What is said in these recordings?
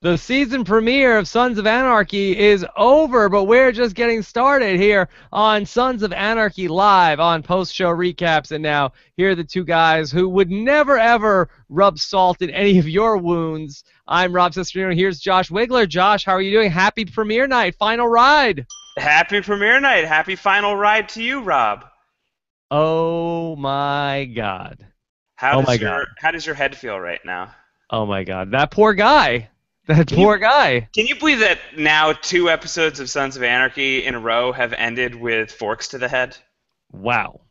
The season premiere of Sons of Anarchy is over, but we're just getting started here on Sons of Anarchy Live on post-show recaps. And now, here are the two guys who would never, ever rub salt in any of your wounds. I'm Rob Cesternino. Here's Josh Wigler. Josh, how are you doing? Happy premiere night. Final ride. Happy premiere night. Happy final ride to you, Rob. Oh, my God. How Oh, does my your God. how does your head feel right now? Oh, my God. That poor guy. That Can you poor guy. can you believe that now 2 episodes of Sons of Anarchy in a row have ended with forks to the head? Wow.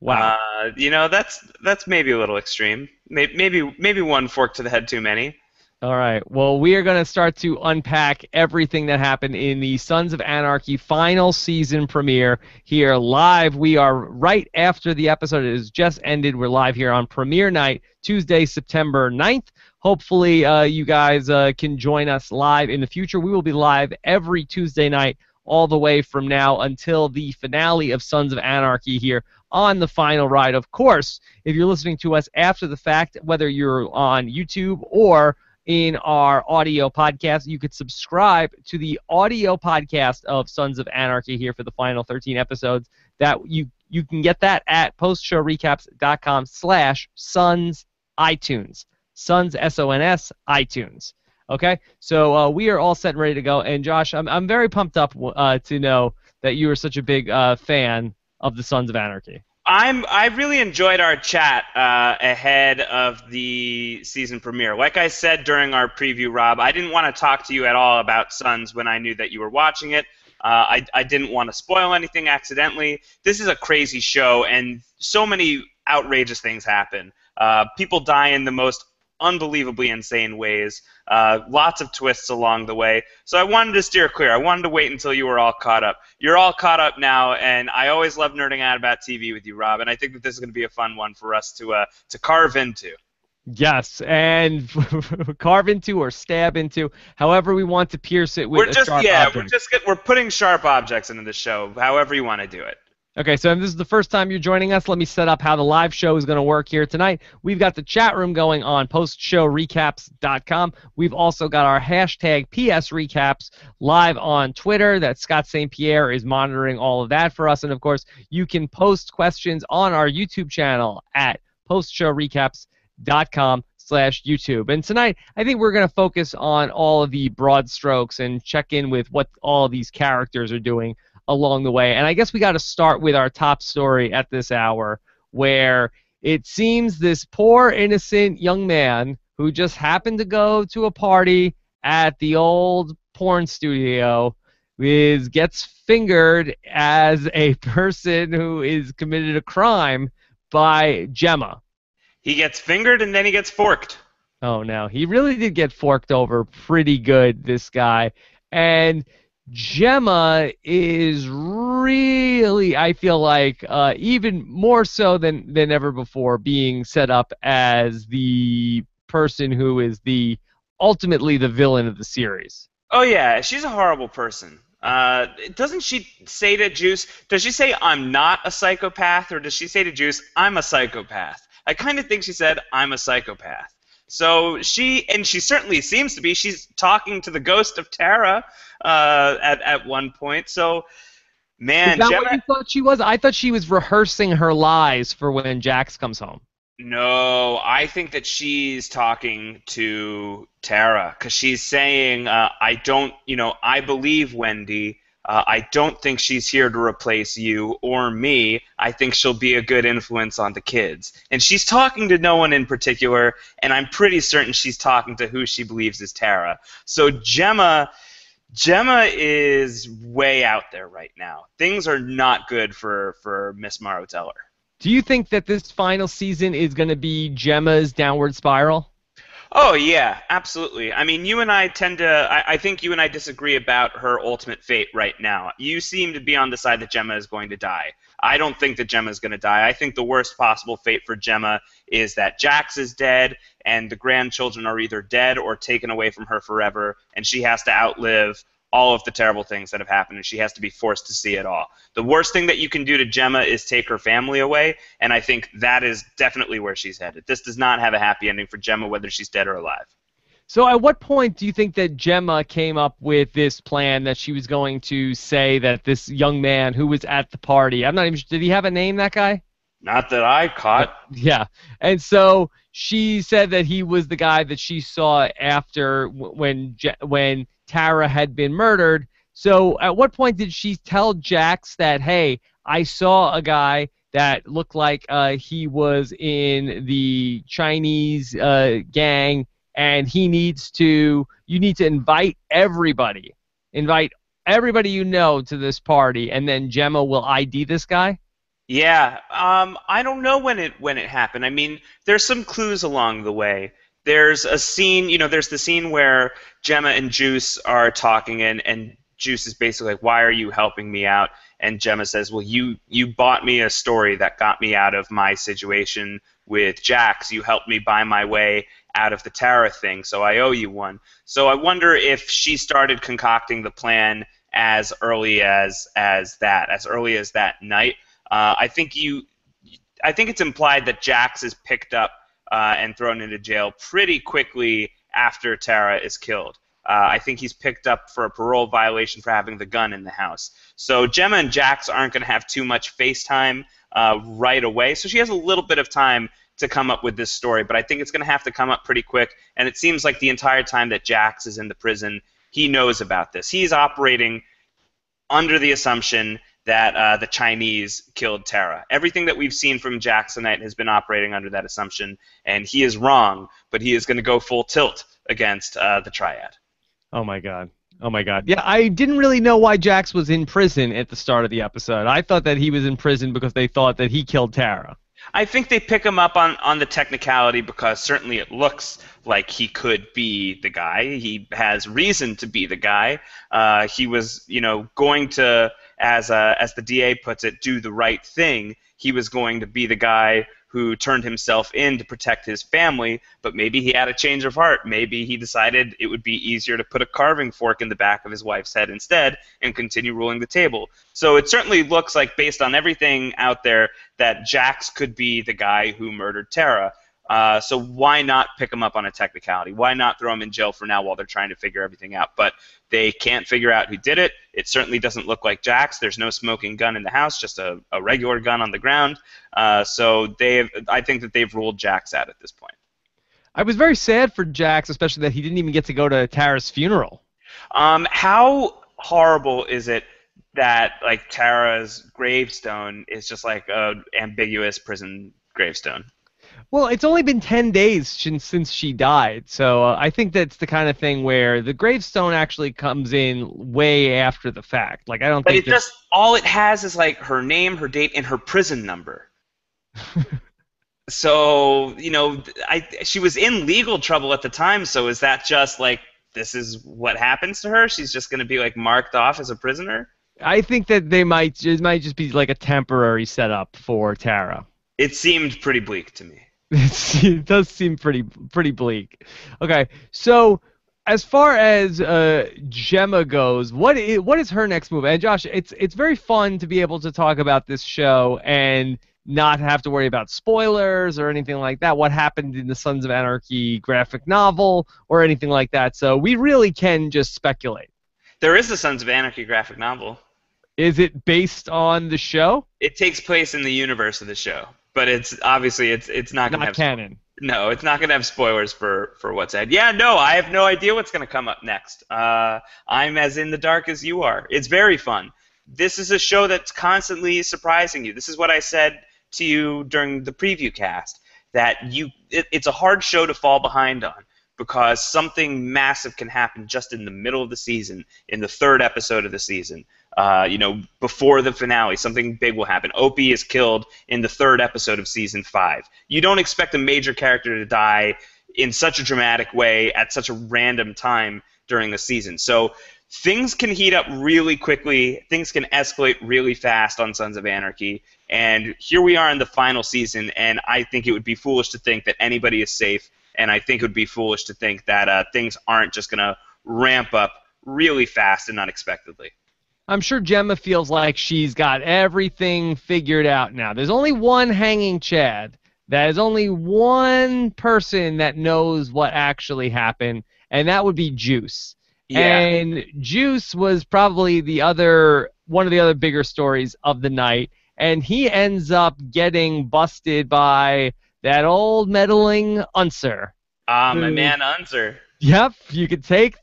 Wow. That's maybe a little extreme. Maybe one fork to the head too many. All right. Well, we are going to start to unpack everything that happened in the Sons of Anarchy final season premiere here live. We are right after the episode. It has just ended. We're live here on premiere night, Tuesday, September 9th. Hopefully, you guys can join us live in the future. We will be live every Tuesday night all the way from now until the finale of Sons of Anarchy here on the final ride. Of course, if you're listening to us after the fact, whether you're on YouTube or in our audio podcast, you could subscribe to the audio podcast of Sons of Anarchy here for the final 13 episodes. That you can get that at postshowrecaps.com/Sons iTunes. Sons, S-O-N-S, iTunes. Okay? So we are all set and ready to go. And Josh, I'm very pumped up to know that you are such a big fan of the Sons of Anarchy. I really enjoyed our chat ahead of the season premiere. Like I said during our preview, Rob, I didn't want to talk to you at all about Sons when I knew that you were watching it. I didn't want to spoil anything accidentally. This is a crazy show, and so many outrageous things happen. People die in the most unbelievably insane ways. Lots of twists along the way. So I wanted to steer clear. I wanted to wait until you were all caught up. You're all caught up now, and I always love nerding out about TV with you, Rob, and I think that this is going to be a fun one for us to carve into. Yes, and carve into or stab into, however we want to pierce it with a sharp object. We're putting sharp objects into the show, however you want to do it. Okay, so if this is the first time you're joining us, let me set up how the live show is going to work here tonight. We've got the chat room going on postshowrecaps.com. We've also got our hashtag PSRecaps live on Twitter. That Scott St. Pierre is monitoring all of that for us. And, of course, you can post questions on our YouTube channel at postshowrecaps.com/YouTube. And tonight, I think we're going to focus on all of the broad strokes and check in with what all of these characters are doing along the way. And I guess we got to start with our top story at this hour, where it seems this poor innocent young man who just happened to go to a party at the old porn studio gets fingered as a person who is committed a crime by Gemma. He gets fingered and then he gets forked. Oh no, he really did get forked over pretty good, this guy. And Gemma is really, I feel like, even more so than ever before, being set up as the person who is ultimately the villain of the series. Oh yeah, she's a horrible person. Doesn't she say to Juice, does she say I'm not a psychopath, or does she say to Juice, I'm a psychopath? I kind of think she said I'm a psychopath. So she certainly seems to be. She's talking to the ghost of Tara at one point. So, man, is that Gemma, what you thought she was? I thought she was rehearsing her lies for when Jax comes home. No, I think that she's talking to Tara because she's saying, I believe Wendy. I don't think she's here to replace you or me. I think she'll be a good influence on the kids. And she's talking to no one in particular, and I'm pretty certain she's talking to who she believes is Tara. So Gemma is way out there right now. Things are not good for Miss Maroteller. Do you think that this final season is going to be Gemma's downward spiral? Oh, yeah, absolutely. I mean, you and I I think you and I disagree about her ultimate fate right now. You seem to be on the side that Gemma is going to die. I don't think that Gemma is going to die. I think the worst possible fate for Gemma is that Jax is dead and the grandchildren are either dead or taken away from her forever, and she has to outlive all of the terrible things that have happened, and she has to be forced to see it all. The worst thing that you can do to Gemma is take her family away, and I think that is definitely where she's headed. This does not have a happy ending for Gemma, whether she's dead or alive. So at what point do you think that Gemma came up with this plan that she was going to say that this young man who was at the party, I'm not even sure, did he have a name, that guy? Not that I caught. Yeah. And so she said that he was the guy that she saw after when Tara had been murdered. So at what point did she tell Jax that, hey, I saw a guy that looked like he was in the Chinese gang, and you need to invite everybody you know to this party, and then Gemma will ID this guy? Yeah, I don't know when it happened. I mean, there's some clues along the way. There's a scene, there's the scene where Gemma and Juice are talking, and Juice is basically like, "Why are you helping me out?" And Gemma says, "Well, you bought me a story that got me out of my situation with Jax. You helped me buy my way out of the Tara thing, so I owe you one." So I wonder if she started concocting the plan as early as early as that night. I think it's implied that Jax is picked up and thrown into jail pretty quickly after Tara is killed. I think he's picked up for a parole violation for having the gun in the house. So Gemma and Jax aren't going to have too much FaceTime right away. So she has a little bit of time to come up with this story, but I think it's going to have to come up pretty quick. And it seems like the entire time that Jax is in the prison, he knows about this. He's operating under the assumption that the Chinese killed Tara. Everything that we've seen from Jacksonite has been operating under that assumption, and he is wrong, but he is going to go full tilt against the Triad. Oh my god. Oh my god. Yeah, I didn't really know why Jax was in prison at the start of the episode. I thought that he was in prison because they thought that he killed Tara. I think they pick him up on the technicality because certainly it looks like he could be the guy. He has reason to be the guy. He was, going to, as the DA puts it, do the right thing. He was going to be the guy who turned himself in to protect his family, but maybe he had a change of heart. Maybe he decided it would be easier to put a carving fork in the back of his wife's head instead and continue ruling the table. So it certainly looks like, based on everything out there, that Jax could be the guy who murdered Tara. So why not pick him up on a technicality? Why not throw him in jail for now while they're trying to figure everything out? But they can't figure out who did it. It certainly doesn't look like Jax. There's no smoking gun in the house, just a regular gun on the ground. So I think that they've ruled Jax out at this point. I was very sad for Jax, especially that he didn't even get to go to Tara's funeral. How horrible is it that Tara's gravestone is just like an ambiguous prison gravestone? Well, it's only been 10 days since she died, so I think that's the kind of thing where the gravestone actually comes in way after the fact. I don't but think it just all it has is her name, her date, and her prison number. So she was in legal trouble at the time. So is that just this is what happens to her? She's just going to be marked off as a prisoner? I think that it might just be a temporary setup for Tara. It seemed pretty bleak to me. It does seem pretty bleak. Okay, so as far as Gemma goes, what is her next move? And Josh, it's very fun to be able to talk about this show and not have to worry about spoilers or anything like that. What happened in the Sons of Anarchy graphic novel or anything like that. So we really can just speculate. There is the Sons of Anarchy graphic novel. Is it based on the show? It takes place in the universe of the show. But it's obviously it's not going to have canon. No, it's not going to have spoilers for what's ahead. Yeah, no, I have no idea what's going to come up next. I'm as in the dark as you are. It's very fun. This is a show that's constantly surprising you. This is what I said to you during the preview cast, that it's a hard show to fall behind on because something massive can happen just in the middle of the season, in the third episode of the season. Before the finale, something big will happen. Opie is killed in the third episode of season 5. You don't expect a major character to die in such a dramatic way at such a random time during the season. So things can heat up really quickly. Things can escalate really fast on Sons of Anarchy. And here we are in the final season, and I think it would be foolish to think that anybody is safe, and I think it would be foolish to think that things aren't just going to ramp up really fast and unexpectedly. I'm sure Gemma feels like she's got everything figured out now. There's only one hanging Chad. that is only one person that knows what actually happened, and that would be Juice. Yeah. And Juice was probably one of the other bigger stories of the night, and he ends up getting busted by that old meddling Unser. My man Unser. Yep, you could take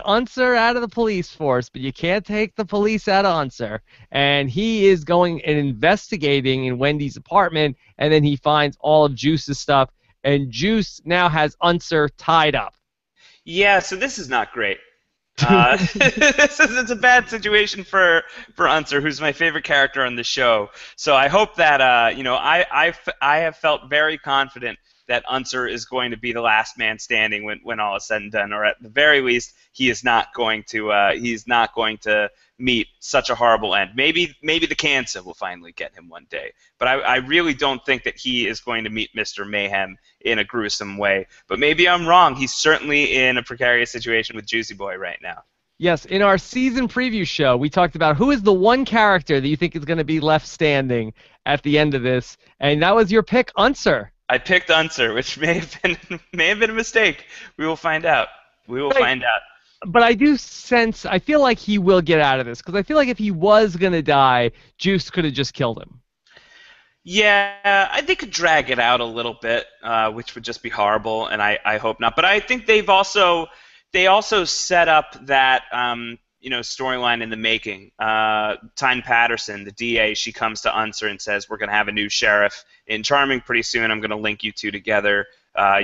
Unser out of the police force, but you can't take the police out of Unser. And he is going and investigating in Wendy's apartment, and then he finds all of Juice's stuff, and Juice now has Unser tied up. Yeah, so this is not great. It's a bad situation for Unser, who's my favorite character on the show. So I hope that I have felt very confident that Unser is going to be the last man standing when all is said and done, or at the very least he is not going to meet such a horrible end. Maybe the cancer will finally get him one day, but I really don't think that he is going to meet Mr. Mayhem in a gruesome way. But maybe I'm wrong. He's certainly in a precarious situation with Juicy Boy right now. Yes, in our season preview show, we talked about who is the one character that you think is going to be left standing at the end of this, and that was your pick, Unser. I picked Unser, which may have been a mistake. We will find out. Find out. But I feel like he will get out of this, because I feel like if he was going to die, Juice could have just killed him. Yeah, they could drag it out a little bit, which would just be horrible, and I hope not. But I think they also set up that storyline in the making. Tyne Patterson, the DA, she comes to Unser and says, "We're going to have a new sheriff in Charming pretty soon. I'm going to link you two together.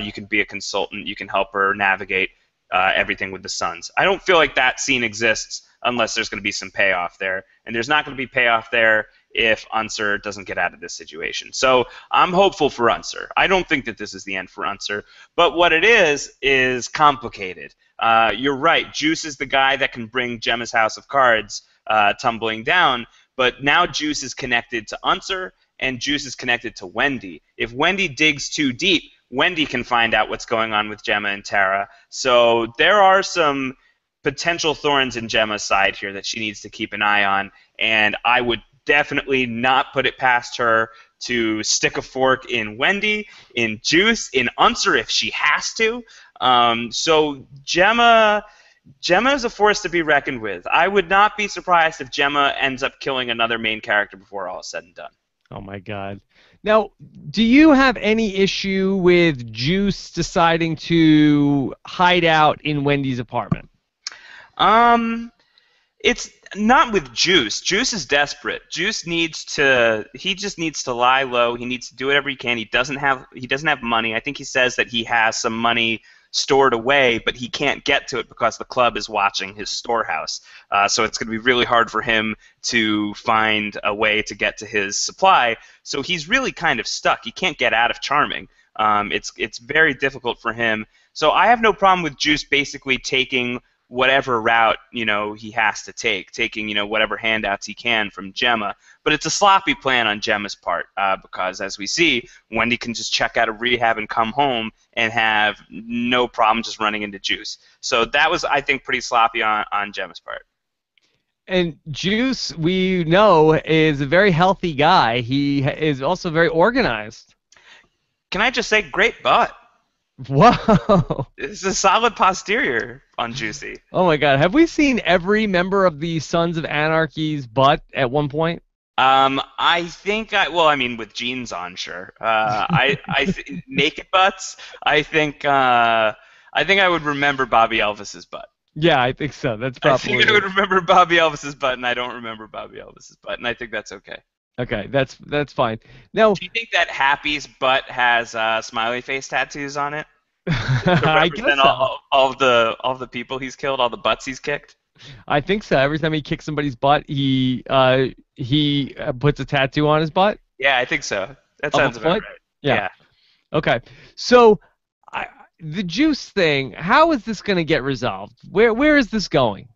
You can be a consultant. You can help her navigate everything with the Sons." I don't feel like that scene exists unless there's going to be some payoff there, and there's not going to be payoff there if Unser doesn't get out of this situation. So I'm hopeful for Unser. I don't think that this is the end for Unser, but what it is complicated. You're right. Juice is the guy that can bring Gemma's House of Cards tumbling down, but now Juice is connected to Unser, and Juice is connected to Wendy. If Wendy digs too deep, Wendy can find out what's going on with Gemma and Tara. So there are some potential thorns in Gemma's side here that she needs to keep an eye on, and I would definitely not put it past her to stick a fork in Wendy, in Juice, in Unser if she has to. So Gemma is a force to be reckoned with. I would not be surprised if Gemma ends up killing another main character before all is said and done. Oh my God. Now, do you have any issue with Juice deciding to hide out in Wendy's apartment? It's not with Juice. Juice is desperate. He just needs to lie low. He needs to do whatever he can. He doesn't have money. I think he says that he has some money stored away, but he can't get to it because the club is watching his storehouse. So it's going to be really hard for him to find a way to get to his supply. So he's really kind of stuck. He can't get out of Charming. It's very difficult for him. So I have no problem with Juice basically taking whatever route he has to taking whatever handouts he can from Gemma. But it's a sloppy plan on Gemma's part because, as we see, Wendy can just check out of rehab and come home and have no problem just running into Juice. So that was, I think, pretty sloppy on Gemma's part. And Juice, we know, is a very healthy guy. He is also very organized. Can I just say, great butt? Whoa! It's a solid posterior on Juicy. Oh my God! Have we seen every member of the Sons of Anarchy's butt at one point? I think with jeans on, sure. Naked butts. I think I would remember Bobby Elvis's butt. Yeah, I think so. That's probably. I think I would remember Bobby Elvis's butt, and I don't remember Bobby Elvis's butt, and I think that's okay. Okay, that's fine. Now, do you think that Happy's butt has smiley face tattoos on it? I guess so. all the people he's killed, all the butts he's kicked. I think so. Every time he kicks somebody's butt, he puts a tattoo on his butt. Yeah, I think so. That sounds about right. Yeah. Okay. So, the Juice thing. How is this going to get resolved? Where is this going?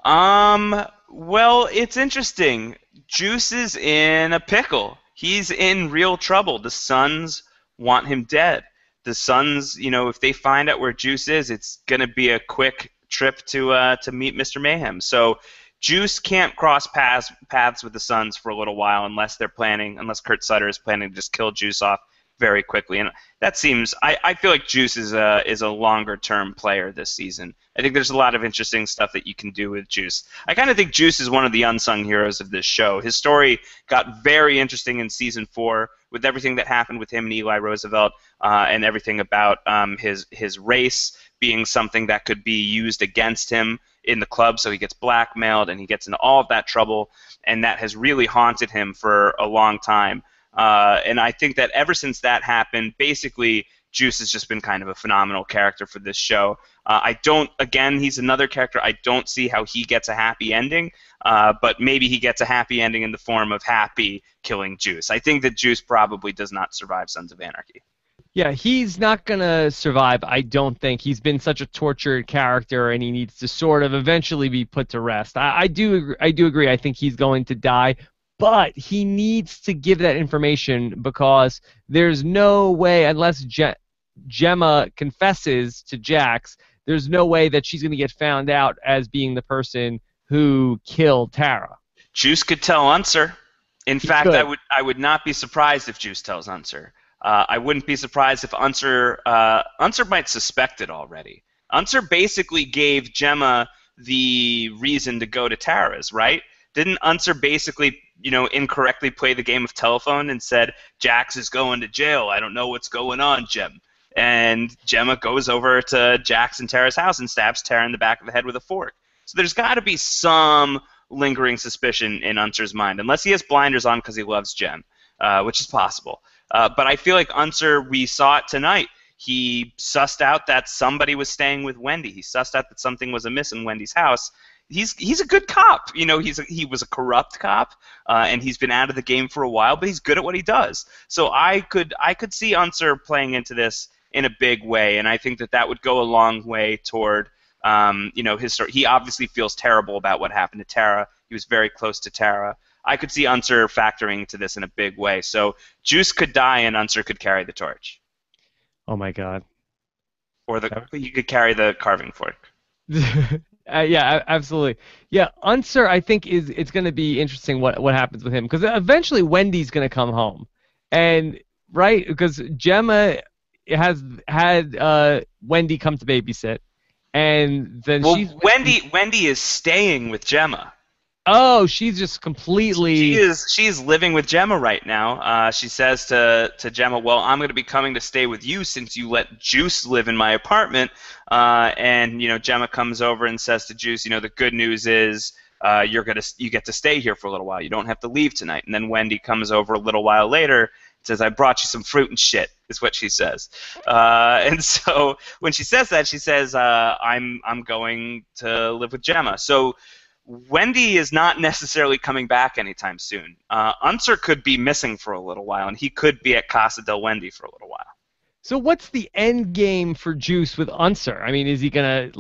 Well, it's interesting. Juice is in a pickle. He's in real trouble. The Sons want him dead. The Sons, if they find out where Juice is, it's going to be a quick trip to meet Mr. Mayhem. So Juice can't cross paths with the Sons for a little while unless Kurt Sutter is planning to just kill Juice off very quickly. And that seems, I feel like Juice is a longer term player this season. I think there's a lot of interesting stuff that you can do with Juice. I kind of think Juice is one of the unsung heroes of this show. His story got very interesting in season 4 with everything that happened with him and Eli Roosevelt, and everything about his race being something that could be used against him in the club, so he gets blackmailed and he gets into all of that trouble, and that has really haunted him for a long time. And I think that ever since that happened, basically Juice has just been kind of a phenomenal character for this show. Again, he's another character I don't see how he gets a happy ending, but maybe he gets a happy ending in the form of Happy killing Juice. I think that Juice probably does not survive Sons of Anarchy. Yeah, he's not going to survive, I don't think. He's been such a tortured character, and he needs to sort of eventually be put to rest. I do agree. I think he's going to die, but he needs to give that information, because there's no way, unless Gemma confesses to Jax, there's no way that she's going to get found out as being the person who killed Tara. Juice could tell Unser. In fact, I would not be surprised if Juice tells Unser. I wouldn't be surprised if Unser might suspect it already. Unser basically gave Gemma the reason to go to Tara's, right? Didn't Unser basically, incorrectly play the game of telephone and said, Jax is going to jail, I don't know what's going on, Gem. And Gemma goes over to Jax and Tara's house and stabs Tara in the back of the head with a fork. So there's got to be some lingering suspicion in Unser's mind, unless he has blinders on because he loves Gem, which is possible. But I feel like Unser, we saw it tonight. He sussed out that somebody was staying with Wendy. He sussed out that something was amiss in Wendy's house. He's a good cop. He was a corrupt cop, and he's been out of the game for a while, but he's good at what he does. So I could see Unser playing into this in a big way, and I think that would go a long way toward his story. He obviously feels terrible about what happened to Tara. He was very close to Tara. I could see Unser factoring to this in a big way. So Juice could die and Unser could carry the torch. Oh my God. Or you could carry the carving fork. Yeah, absolutely. Yeah, Unser, I think it's going to be interesting what happens with him, because eventually Wendy's going to come home, and right, because Gemma has had Wendy come to babysit, and then Wendy is staying with Gemma. Oh, she's just completely. She's living with Gemma right now. She says to Gemma, "Well, I'm going to be coming to stay with you since you let Juice live in my apartment." And Gemma comes over and says to Juice, "The good news is you get to stay here for a little while. You don't have to leave tonight." And then Wendy comes over a little while later and says, "I brought you some fruit and shit," is what she says. And so when she says that, she says, "I'm going to live with Gemma." So Wendy is not necessarily coming back anytime soon. Unser could be missing for a little while, and he could be at Casa del Wendy for a little while. So what's the end game for Juice with Unser? I mean, is he gonna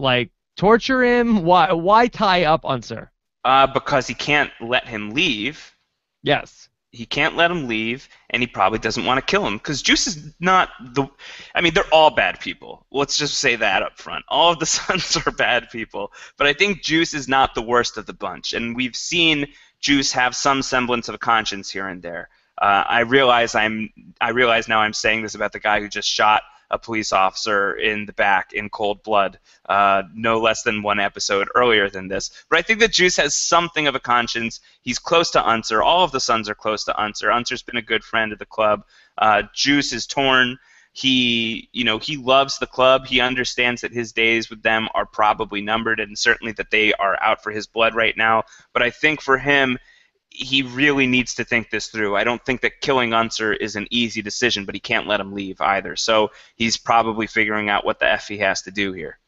torture him? Why tie up Unser? Because he can't let him leave. Yes. He can't let him leave, and he probably doesn't want to kill him, because Juice is not they're all bad people. Let's just say that up front. All of the Sons are bad people, but I think Juice is not the worst of the bunch, and we've seen Juice have some semblance of a conscience here and there. I realize now I'm saying this about the guy who just shot a police officer in the back in cold blood, no less than one episode earlier than this. But I think that Juice has something of a conscience. He's close to Unser. All of the Sons are close to Unser. Unser's been a good friend of the club. Juice is torn. He loves the club. He understands that his days with them are probably numbered, and certainly that they are out for his blood right now. But I think for him, he really needs to think this through. I don't think that killing Unser is an easy decision, but he can't let him leave either. So he's probably figuring out what the F he has to do here.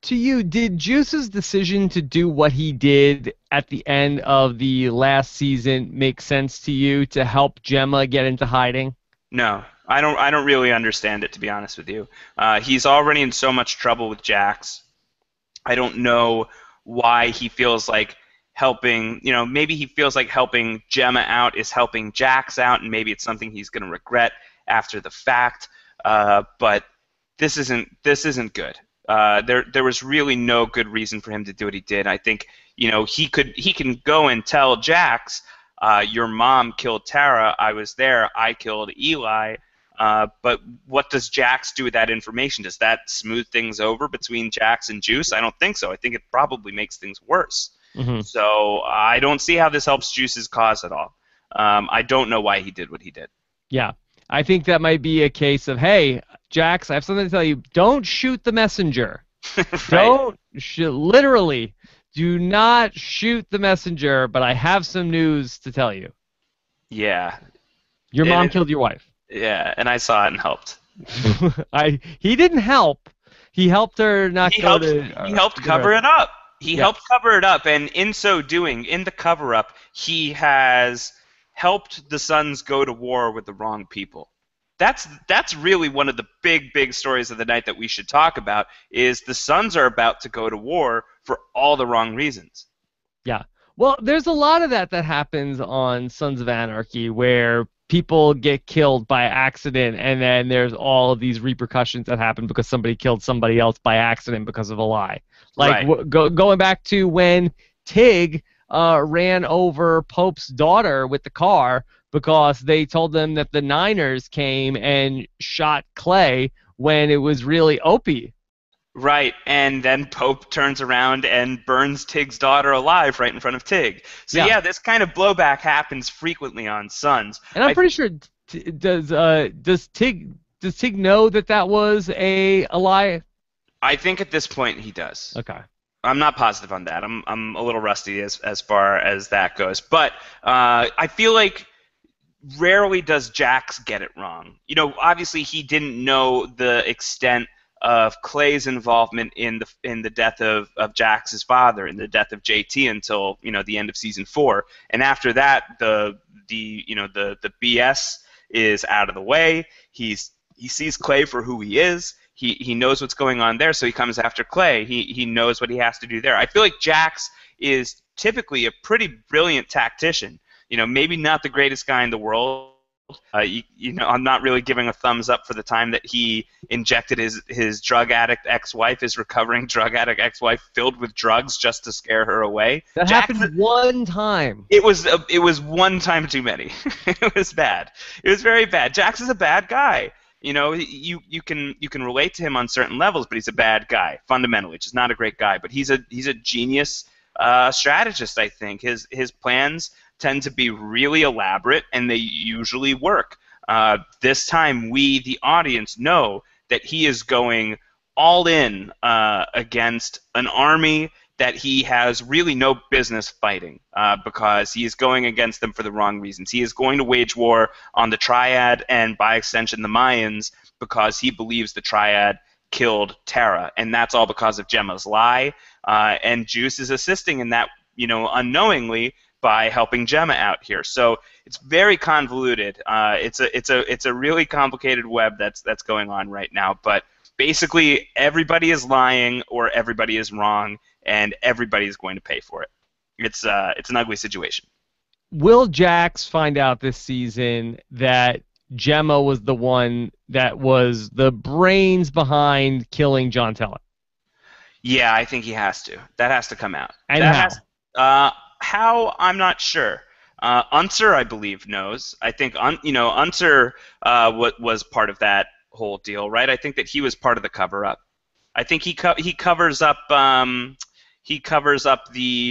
To you, did Juice's decision to do what he did at the end of the last season make sense to you, to help Gemma get into hiding? No, I don't really understand it, to be honest with you. He's already in so much trouble with Jax. I don't know why he feels like helping, maybe he feels like helping Gemma out is helping Jax out, and maybe it's something he's going to regret after the fact. But this isn't good. There was really no good reason for him to do what he did. I think he can go and tell Jax, your mom killed Tara. I was there. I killed Eli. But what does Jax do with that information? Does that smooth things over between Jax and Juice? I don't think so. I think it probably makes things worse. Mm-hmm. So I don't see how this helps Juice's cause at all. I don't know why he did what he did. Yeah. I think that might be a case of, hey, Jax, I have something to tell you. Don't shoot the messenger. Right. Literally, do not shoot the messenger, but I have some news to tell you. Yeah. Your mom killed your wife. Yeah, and I saw it and helped. He didn't help. He helped her not He go helped, to... he helped cover it up. He Yes. helped cover it up, and in so doing, in the cover-up, he has helped the Sons go to war with the wrong people. That's really one of the big stories of the night that we should talk about, is the Sons are about to go to war for all the wrong reasons. Yeah. Well, there's a lot of that happens on Sons of Anarchy where people get killed by accident, and then there's all of these repercussions that happen because somebody killed somebody else by accident because of a lie. Like Right. Going back to when Tig ran over Pope's daughter with the car because they told them that the Niners came and shot Clay when it was really Opie. Right, and then Pope turns around and burns Tig's daughter alive right in front of Tig. So yeah, this kind of blowback happens frequently on Sons. And I'm pretty sure does Tig know that was a lie? I think at this point he does. Okay. I'm not positive on that. I'm a little rusty as far as that goes, but I feel like rarely does Jax get it wrong. Obviously he didn't know the extent of Clay's involvement in the death of Jax's father, in the death of JT, until the end of season 4. And after that, the BS is out of the way. He sees Clay for who he is. He knows what's going on there, so he comes after Clay. He knows what he has to do there. I feel like Jax is typically a pretty brilliant tactician. Maybe not the greatest guy in the world. I'm not really giving a thumbs up for the time that he injected his drug addict ex-wife, his recovering drug addict ex-wife, filled with drugs just to scare her away. That happened one time. It was one time too many. It was bad. It was very bad. Jax is a bad guy. You can relate to him on certain levels, but he's a bad guy fundamentally. Just not a great guy. But he's a genius strategist. I think his plans tend to be really elaborate, and they usually work. This time, we, the audience, know that he is going all in against an army that he has really no business fighting, because he is going against them for the wrong reasons. He is going to wage war on the Triad and, by extension, the Mayans, because he believes the Triad killed Tara, and that's all because of Gemma's lie. And Juice is assisting in that, unknowingly, by helping Gemma out here. So it's very convoluted. It's a really complicated web that's going on right now. But basically, everybody is lying or everybody is wrong, and everybody is going to pay for it. It's an ugly situation. Will Jax find out this season that Gemma was the one that was the brains behind killing John Teller? Yeah, I think he has to. That has to come out. And how, I'm not sure. Unser, I believe, knows. I think Unser was part of that whole deal, right? I think that he was part of the cover-up. I think he covers up the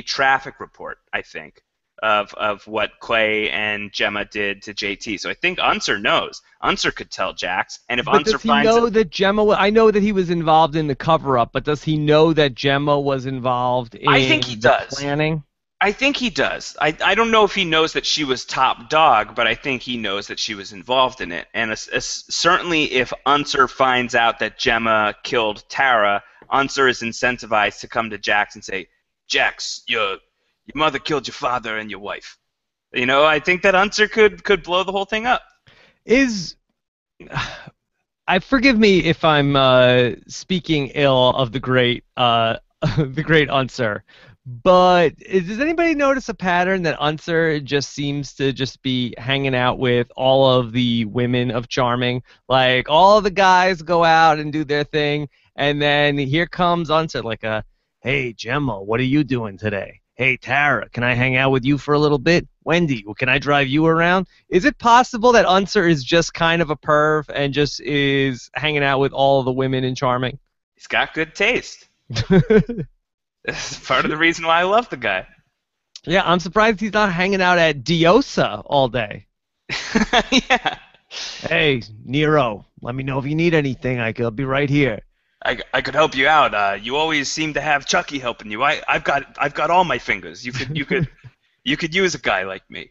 traffic report, I think, of what Clay and Gemma did to JT. So I think Unser knows. Unser could tell Jax, and if Unser finds does he know that Gemma? I know that he was involved in the cover-up, but does he know that Gemma was involved in I think he does. Planning? I think he does. I don't know if he knows that she was top dog, but I think he knows that she was involved in it. And certainly if Unser finds out that Gemma killed Tara, Unser is incentivized to come to Jax and say, Jax, your mother killed your father and your wife. I think that Unser could blow the whole thing up. Forgive me if I'm speaking ill of the great the great Unser. But does anybody notice a pattern that Unser just seems to just be hanging out with all of the women of Charming? Like, all of the guys go out and do their thing, and then here comes Unser like hey, Gemma, what are you doing today? hey, Tara, can I hang out with you for a little bit? Wendy, can I drive you around? Is it possible that Unser is just kind of a perv and just is hanging out with all of the women in Charming? He's got good taste. That's part of the reason why I love the guy. Yeah, I'm surprised he's not hanging out at Diosa all day. Yeah. Hey, Nero, let me know if you need anything. I'll be right here. I could help you out. You always seem to have Chucky helping you. I've got all my fingers. You could use a guy like me.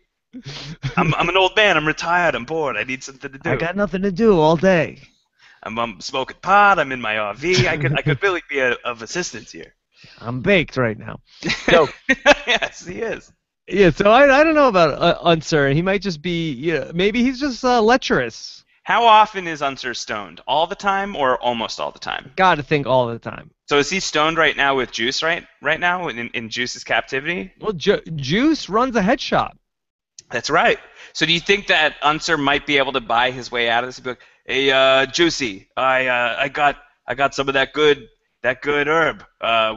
I'm an old man. I'm retired. I'm bored. I need something to do. I got nothing to do all day. I'm smoking pot. I'm in my RV. I could really be of assistance here. I'm baked right now. So Yes, he is. yeah, so I don't know about Unser. He might just be, maybe he's just lecherous. How often is Unser stoned? All the time or almost all the time? Got to think all the time. So is he stoned right now with Juice right now in Juice's captivity? Well, Juice runs a head shop. That's right. So do you think that Unser might be able to buy his way out of this? He'd be like, hey, Juicy, I got some of that good herb.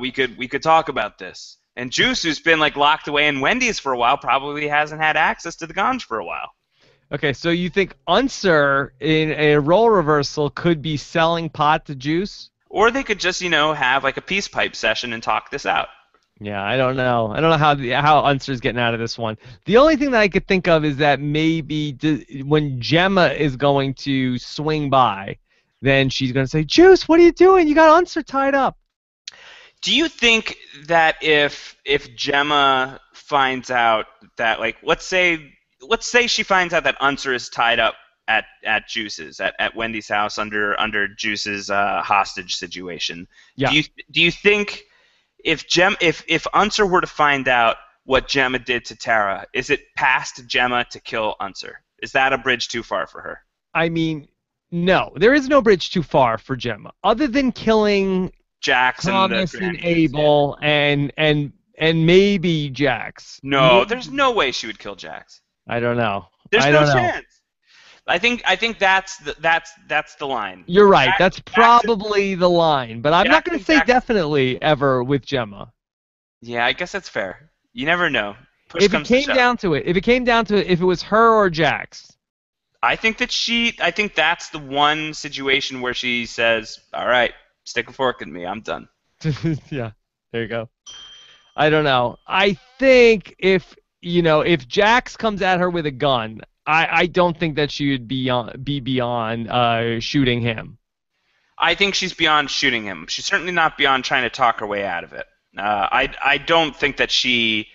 We could talk about this. And Juice, who's been like locked away in Wendy's for a while, probably hasn't had access to the ganj for a while. Okay, so you think Unser in a role reversal could be selling pot to Juice? Or they could just, have like a peace pipe session and talk this out. Yeah, I don't know. I don't know how Unser's getting out of this one. The only thing that I could think of is that maybe when Gemma is going to swing by, then she's going to say, Juice, what are you doing? You got Unser tied up. Do you think that if Gemma finds out that, like, let's say she finds out that Unser is tied up at Juice's at Wendy's house under Juice's hostage situation? Yeah. Do you think if Unser were to find out what Gemma did to Tara, is it past Gemma to kill Unser? Is that a bridge too far for her? I mean, no, there is no bridge too far for Gemma, other than killing Jax Thomas and Abel and maybe Jax. No, there's no way she would kill Jax. I don't know. There's no chance. I think that's the line. You're right. That's probably the line, but I'm not going to say definitely ever with Gemma. Yeah, I guess that's fair. You never know. If it came down to it, if it was her or Jax. I think that's the one situation where she says, "All right, stick a fork in me. I'm done." Yeah, there you go. I don't know. I think if Jax comes at her with a gun, I don't think that she would be beyond shooting him. I think she's beyond shooting him. She's certainly not beyond trying to talk her way out of it. I don't think that she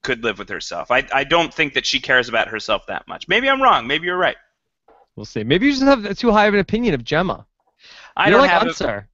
could live with herself. I don't think that she cares about herself that much. Maybe I'm wrong. Maybe you're right. We'll see. Maybe you just have too high of an opinion of Gemma. I love you, Gem.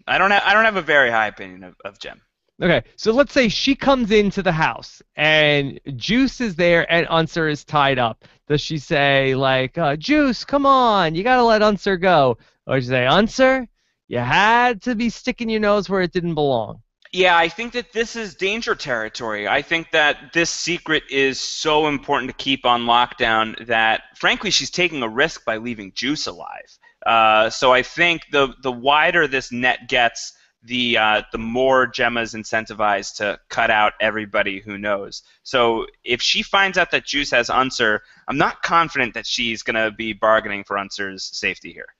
I don't have a very high opinion of Gem. Okay, so let's say she comes into the house and Juice is there and Unser is tied up. Does she say, like, Juice, come on, you gotta let Unser go? Or does she say, Unser, you had to be sticking your nose where it didn't belong? Yeah, I think that this is danger territory. I think that this secret is so important to keep on lockdown that, frankly, she's taking a risk by leaving Juice alive. So I think the wider this net gets, the more Gemma's incentivized to cut out everybody who knows. So if she finds out that Juice has Unser, I'm not confident that she's going to be bargaining for Unser's safety here.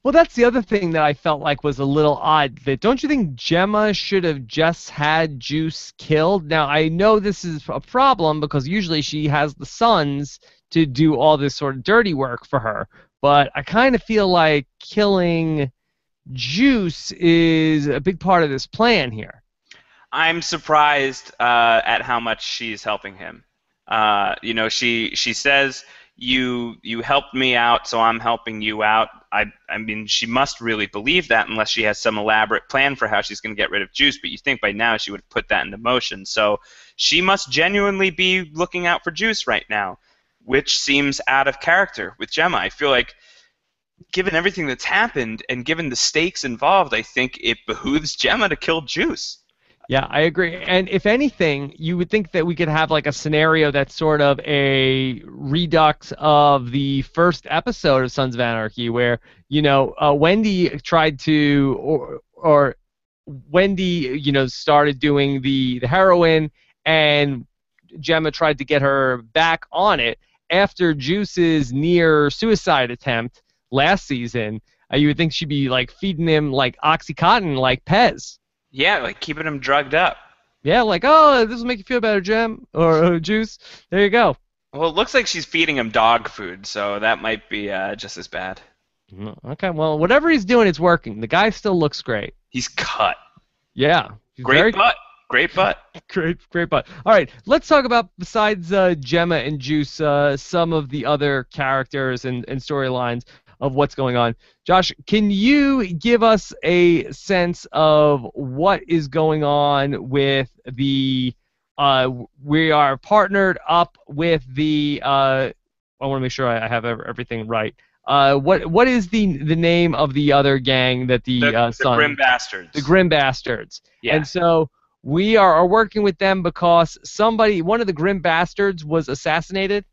Well, that's the other thing that I felt like was a little odd. That don't you think Gemma should have just had Juice killed? Now, I know this is a problem because usually she has the sons to do all this sort of dirty work for her. But I kind of feel like killing Juice is a big part of this plan here. I'm surprised at how much she's helping him. She says, you helped me out, so I'm helping you out. I mean, she must really believe that unless she has some elaborate plan for how she's going to get rid of Juice, but you think by now she would have put that into motion. So she must genuinely be looking out for Juice right now, which seems out of character with Gemma. I feel like, given everything that's happened and given the stakes involved, I think it behooves Gemma to kill Juice. Yeah, I agree. And if anything, you would think that we could have like a scenario that's sort of a redux of the first episode of Sons of Anarchy where, Wendy tried to, or Wendy, started doing the heroin, and Gemma tried to get her back on it after Juice's near suicide attempt last season. You would think she'd be like feeding him like OxyContin, like Pez. Yeah, like keeping him drugged up. Yeah, like, oh, this will make you feel better, Gem, or Juice. There you go. Well, it looks like she's feeding him dog food, so that might be just as bad. Okay, well, whatever he's doing, it's working. The guy still looks great. He's cut. Yeah. Great butt. Great butt. Great butt. All right, let's talk about, besides Gemma and Juice, some of the other characters and storylines of what's going on. Josh, can you give us a sense of what is going on with the we are partnered up with the I want to make sure I have everything right. What is the name of the other gang that the Grim Bastards? The Grim Bastards. Yeah. And so we are working with them because one of the Grim Bastards was assassinated.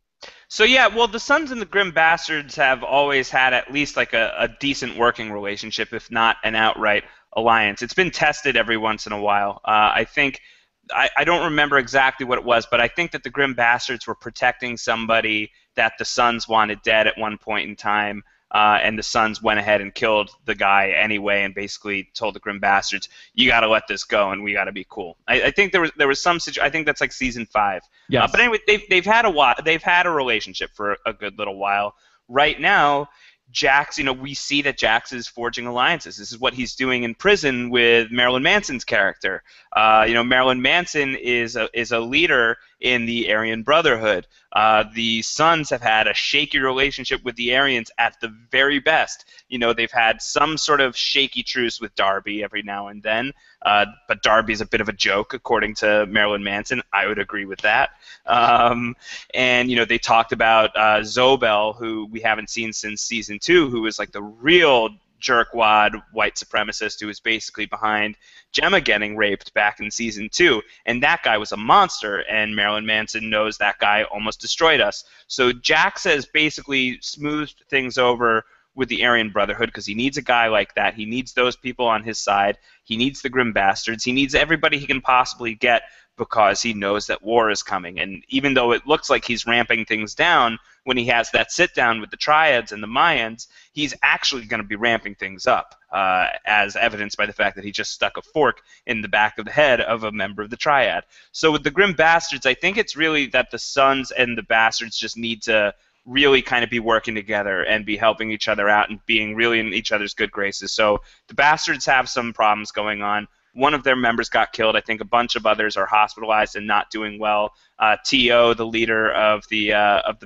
So yeah, well, the Sons and the Grim Bastards have always had at least like a decent working relationship, if not an outright alliance. It's been tested every once in a while. I think I don't remember exactly what it was, but I think that the Grim Bastards were protecting somebody that the Sons wanted dead at one point in time, and the Sons went ahead and killed the guy anyway, and basically told the Grim Bastards, "You got to let this go, and we got to be cool." I think there was some situation. I think that's like season 5. Yes. But anyway, they've had a relationship for a good little while. Right now, Jax, we see that Jax is forging alliances. This is what he's doing in prison with Marilyn Manson's character. Marilyn Manson is a leader in the Aryan Brotherhood. The Sons have had a shaky relationship with the Aryans at the very best. They've had some sort of shaky truce with Darby every now and then, but Darby's a bit of a joke, according to Marilyn Manson. I would agree with that. And they talked about Zobel, who we haven't seen since season 2, who was like the real jerkwad white supremacist who was basically behind Gemma getting raped back in season 2, and that guy was a monster, and Marilyn Manson knows that guy almost destroyed us. So Jax has basically smoothed things over with the Aryan Brotherhood because he needs a guy like that. He needs those people on his side. He needs the Grim Bastards. He needs everybody he can possibly get because he knows that war is coming. And even though it looks like he's ramping things down when he has that sit-down with the Triads and the Mayans, he's actually going to be ramping things up, as evidenced by the fact that he just stuck a fork in the back of the head of a member of the Triad. So with the Grim Bastards, I think it's really that the Sons and the Bastards just need to really kind of be working together and be helping each other out and being really in each other's good graces. So the Bastards have some problems going on. One of their members got killed. I think a bunch of others are hospitalized and not doing well. T.O., the leader of the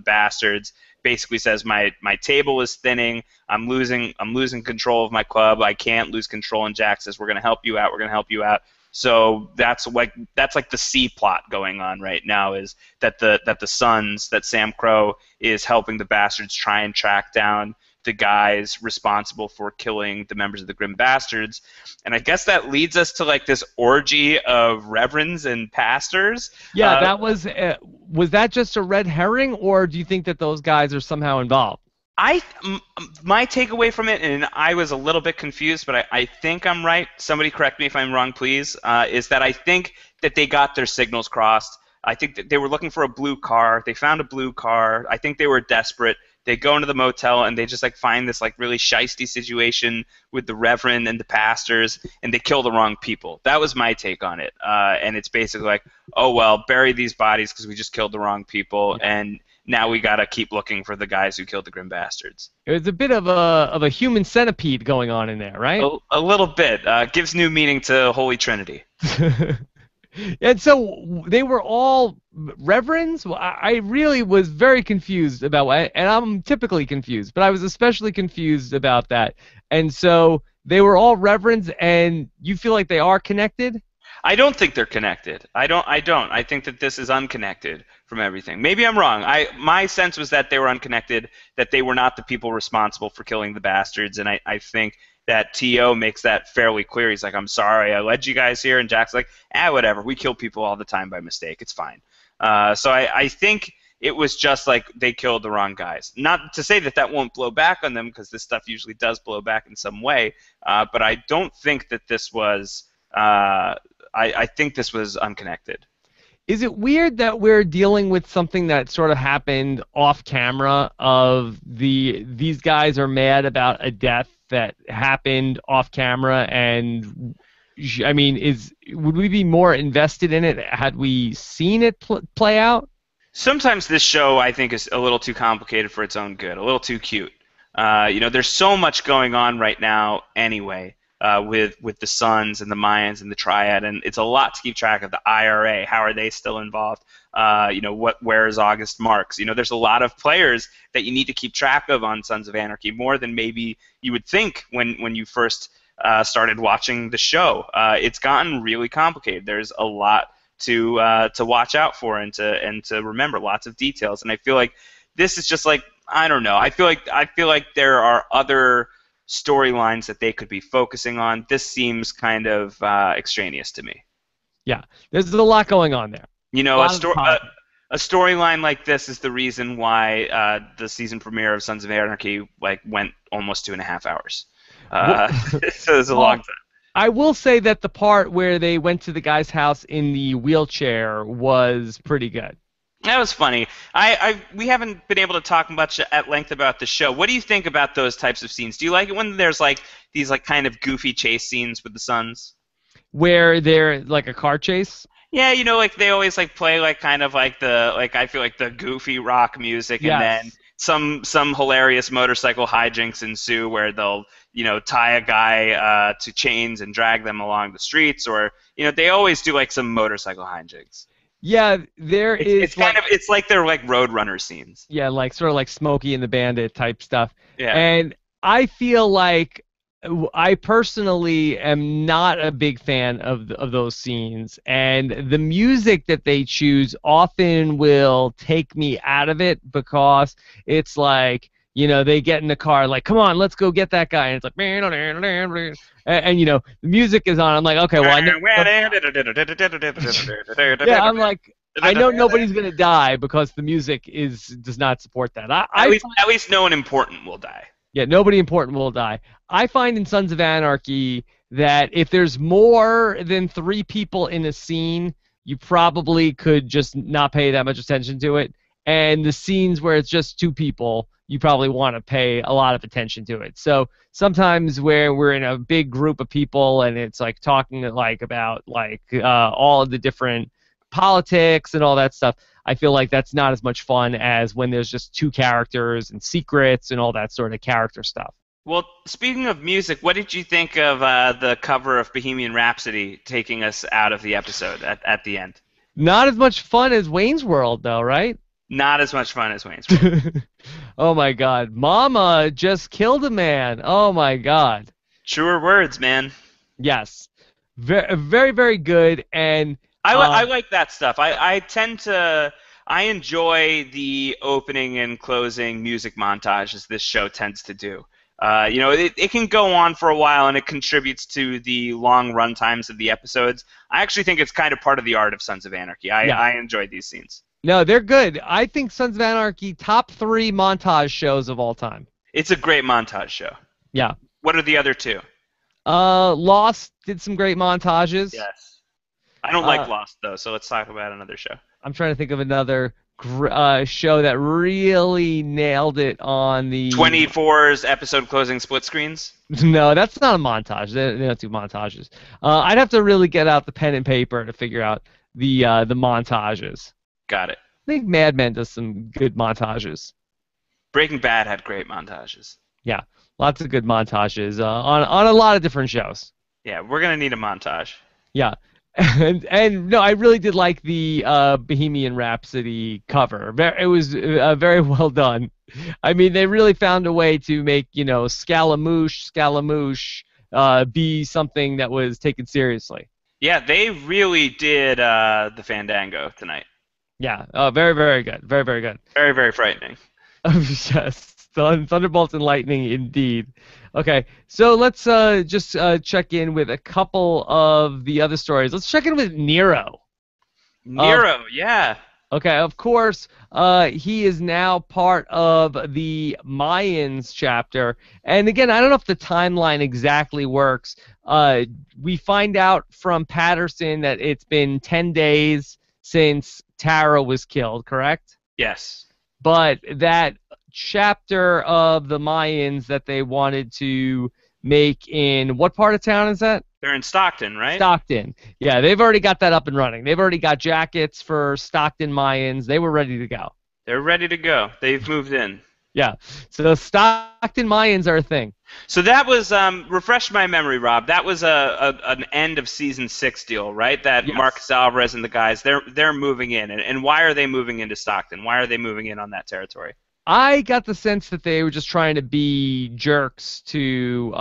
Bastards, basically says my table is thinning. I'm losing control of my club. I can't lose control. And Jack says, "We're going to help you out. We're going to help you out." So that's like the C plot going on right now, is that the Sons, that Sam Crow is helping the Bastards try and track down the guys responsible for killing the members of the Grim Bastards. And I guess that leads us to like this orgy of reverends and pastors. Yeah, that was that just a red herring, or do you think that those guys are somehow involved? My takeaway from it, and I was a little bit confused, but I think I'm right. Somebody correct me if I'm wrong, please. Is that I think that they got their signals crossed. I think that they were looking for a blue car. They found a blue car. I think they were desperate. They go into the motel and they just like find this like really shisty situation with the reverend and the pastors, and they kill the wrong people. That was my take on it. And it's basically like, oh well, bury these bodies because we just killed the wrong people, and now we gotta keep looking for the guys who killed the Grim Bastards. It was a bit of a human centipede going on in there, right? A little bit. Gives new meaning to Holy Trinity. And so they were all reverends? I really was very confused about it, and I'm typically confused, but I was especially confused about that. And so they were all reverends, and you feel like they are connected? I don't think they're connected. I don't. I think that this is unconnected from everything. Maybe I'm wrong. My sense was that they were unconnected, that they were not the people responsible for killing the Bastards, and I think that T.O. makes that fairly clear. He's like, "I'm sorry, I led you guys here," and Jack's like, whatever. We kill people all the time by mistake. It's fine. So I think it was just like they killed the wrong guys. Not to say that won't blow back on them, because this stuff usually does blow back in some way, but I don't think that this was I think this was unconnected. Is it weird that we're dealing with something that sort of happened off camera of these guys are mad about a death that happened off camera, and I mean, would we be more invested in it had we seen it play out? Sometimes this show, I think, is a little too complicated for its own good, a little too cute. There's so much going on right now anyway, with the Suns and the Mayans and the Triad, and it's a lot to keep track of. The IRA, how are they still involved? Where is August Marks? There's a lot of players that you need to keep track of on Sons of Anarchy, more than maybe you would think when you first started watching the show. It's gotten really complicated. There's a lot to watch out for and to remember, lots of details. And I feel like this is just like, I don't know. I feel like there are other storylines that they could be focusing on. This seems kind of extraneous to me. Yeah, there's a lot going on there. A storyline like this is the reason why the season premiere of Sons of Anarchy went almost 2.5 hours. So it's a long time. I will say that the part where they went to the guy's house in the wheelchair was pretty good. That was funny. We haven't been able to talk much at length about the show. What do you think about those types of scenes? Do you like it when there's these kind of goofy chase scenes with the Suns? Where they're like a car chase? Yeah, they always play kind of I feel like the goofy rock music, yes. And then some hilarious motorcycle hijinks ensue where they'll tie a guy to chains and drag them along the streets, or they always do some motorcycle hijinks. Yeah, it's like they're Roadrunner scenes. Yeah, sort of like Smokey and the Bandit type stuff. Yeah. And I feel like I personally am not a big fan of those scenes, and the music that they choose often will take me out of it, because it's they get in the car come on, let's go get that guy, and it's and the music is on. I'm like, okay, well, yeah, I'm like, I know nobody's gonna die because the music does not support that. At least no one important will die. Yeah, nobody important will die. I find in Sons of Anarchy that if there's more than 3 people in a scene, you probably could just not pay that much attention to it. And the scenes where it's just 2 people, you probably want to pay a lot of attention to it. So sometimes where we're in a big group of people and it's talking about all of the different politics and all that stuff, I feel like that's not as much fun as when there's just 2 characters and secrets and all that sort of character stuff. Well, speaking of music, what did you think of the cover of Bohemian Rhapsody taking us out of the episode at the end? Not as much fun as Wayne's World, though, right? Not as much fun as Wayne's World. Oh, my God. Mama just killed a man. Oh, my God. Truer words, man. Yes. Very, very, very good. And I like that stuff. I enjoy the opening and closing music montages this show tends to do. It can go on for a while, and it contributes to the long run times of the episodes. I actually think it's kind of part of the art of Sons of Anarchy. I enjoy these scenes. No, they're good. I think Sons of Anarchy, top 3 montage shows of all time. It's a great montage show. Yeah. What are the other 2? Lost did some great montages. Yes. I don't like Lost, though, so let's talk about another show. I'm trying to think of another show that really nailed it on the 24's episode closing split screens. No, that's not a montage. They don't do montages. I'd have to really get out the pen and paper to figure out the montages. Got it. I think Mad Men does some good montages. Breaking Bad had great montages. Yeah, lots of good montages on a lot of different shows. Yeah, we're gonna need a montage. Yeah. And no, I really did like the Bohemian Rhapsody cover. It was very well done. I mean, they really found a way to make Scaramouche be something that was taken seriously. Yeah, they really did the Fandango tonight. Yeah, very, very good. Very, very good. Very, very frightening. Yes, Thunderbolts and Lightning, indeed. Okay, so let's just check in with a couple of the other stories. Let's check in with Nero. Nero, yeah. Okay, of course, he is now part of the Mayans chapter. And again, I don't know if the timeline exactly works, Uh, we find out from Patterson that it's been 10 days since Tara was killed, correct? Yes. But that chapter of the Mayans that they wanted to make in what part of town is that? They're in Stockton, right? Stockton. Yeah, they've already got that up and running. They've already got jackets for Stockton Mayans. They were ready to go. They're ready to go. They've moved in. Yeah. So Stockton Mayans are a thing. So that was refresh my memory, Rob. That was an end of season 6 deal, right? That Yes. Marcus Alvarez and the guys they're moving in, and why are they moving into Stockton? Why are they moving in on that territory? I got the sense that they were just trying to be jerks to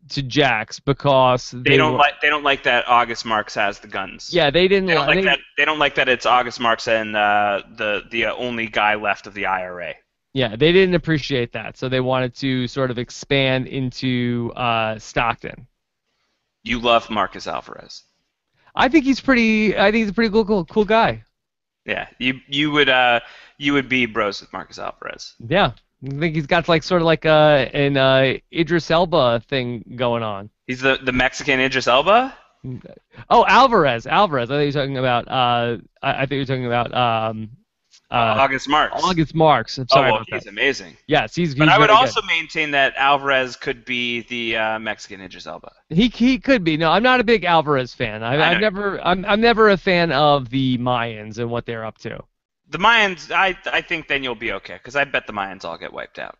Jax because They don't like that August Marks has the guns. Yeah, they didn't They don't like they, that. They don't like that it's August Marks and the only guy left of the IRA. Yeah, they didn't appreciate that, so they wanted to sort of expand into Stockton. You love Marcus Alvarez. I think he's a pretty cool guy. Yeah, you would be bros with Marcus Alvarez. Yeah, I think he's got like sort of like an Idris Elba thing going on. He's the Mexican Idris Elba. Oh, Alvarez. I thought you were talking about. I think you're talking about. August Marks. August Marks. I'm sorry about he's that. amazing. Yes, he's. But I would very also good. maintain that Alvarez could be the Mexican Idris Elba. He could be. No, I'm not a big Alvarez fan. I'm never a fan of the Mayans and what they're up to. The Mayans, I think then you'll be okay, because I bet the Mayans all get wiped out.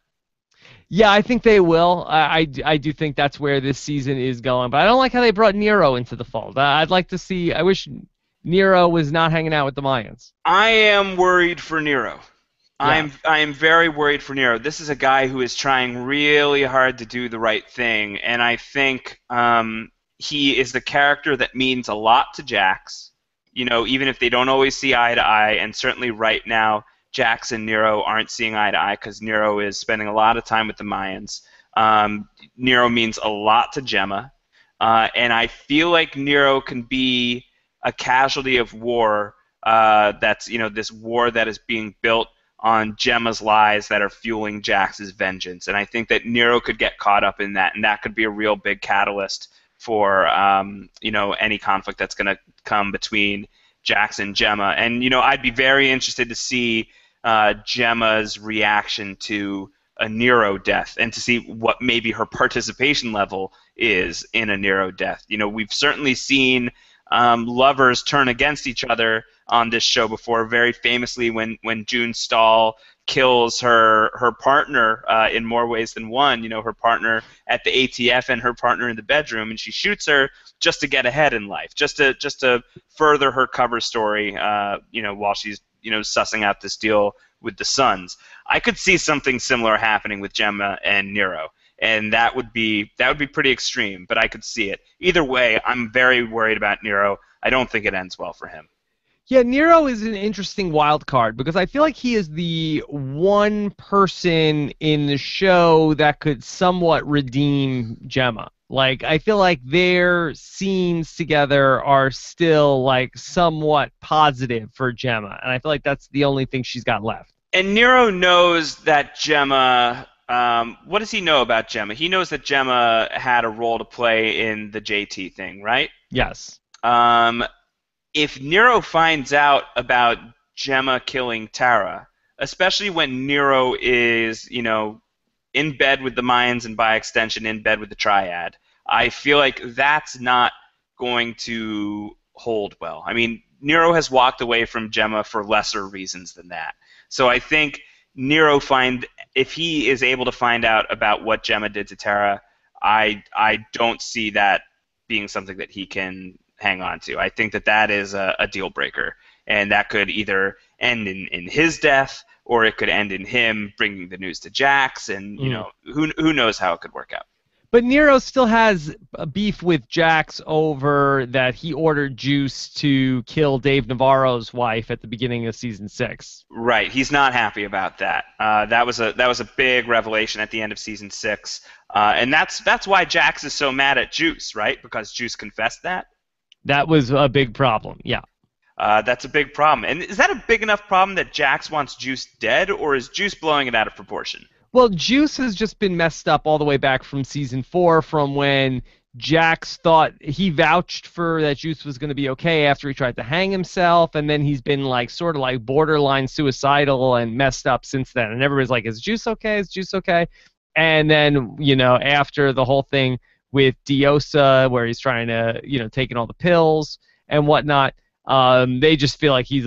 Yeah, I think they will. I do think that's where this season is going. But I don't like how they brought Nero into the fold. I'd like to see. I wish Nero was not hanging out with the Mayans. I am worried for Nero. Yeah. I am very worried for Nero. This is a guy who is trying really hard to do the right thing, and I think he is the character that means a lot to Jax. You know, even if they don't always see eye to eye, and certainly right now, Jax and Nero aren't seeing eye to eye because Nero is spending a lot of time with the Mayans. Nero means a lot to Gemma, and I feel like Nero can be a casualty of war. That's this war that is being built on Gemma's lies that are fueling Jax's vengeance, and I think that Nero could get caught up in that, and that could be a real big catalyst for any conflict that's going to come between Jax and Gemma. And I'd be very interested to see Gemma's reaction to a Nero death and to see what maybe her participation level is in a Nero death. We've certainly seen lovers turn against each other on this show before, very famously when June Stahl kills her partner in more ways than one, her partner at the ATF and her partner in the bedroom, and she shoots her just to get ahead in life, just to further her cover story, while she's sussing out this deal with the Sons. I could see something similar happening with Gemma and Nero, and that would be pretty extreme, but I could see it. Either way, I'm very worried about Nero. I don't think it ends well for him. Yeah, Nero is an interesting wild card because I feel like he is the one person in the show that could somewhat redeem Gemma. Like, I feel like their scenes together are still, like, somewhat positive for Gemma, and I feel like that's the only thing she's got left. And Nero knows that Gemma... what does he know about Gemma? He knows that Gemma had a role to play in the JT thing, right? Yes. If Nero finds out about Gemma killing Tara, especially when Nero is, in bed with the Mayans and by extension in bed with the Triad, I feel like that's not going to hold well. I mean, Nero has walked away from Gemma for lesser reasons than that. So I think Nero if he is able to find out about what Gemma did to Tara, I don't see that being something that he can hang on to. I think that is a deal breaker, and that could either end in his death, or it could end in him bringing the news to Jax, and who knows how it could work out. But Nero still has a beef with Jax over that he ordered Juice to kill Dave Navarro's wife at the beginning of season 6. Right, he's not happy about that. That was a big revelation at the end of season 6, and that's why Jax is so mad at Juice, right? Because Juice confessed that. That was a big problem. Yeah. That's a big problem. And is that a big enough problem that Jax wants Juice dead, or is Juice blowing it out of proportion? Well, Juice has just been messed up all the way back from season 4, from when Jax thought he vouched for that Juice was going to be okay after he tried to hang himself, and then he's been like sort of like borderline suicidal and messed up since then. And everybody's like, "Is Juice okay? Is Juice okay?" And then after the whole thing with Diosa, where he's trying to taking all the pills and whatnot, they just feel like he's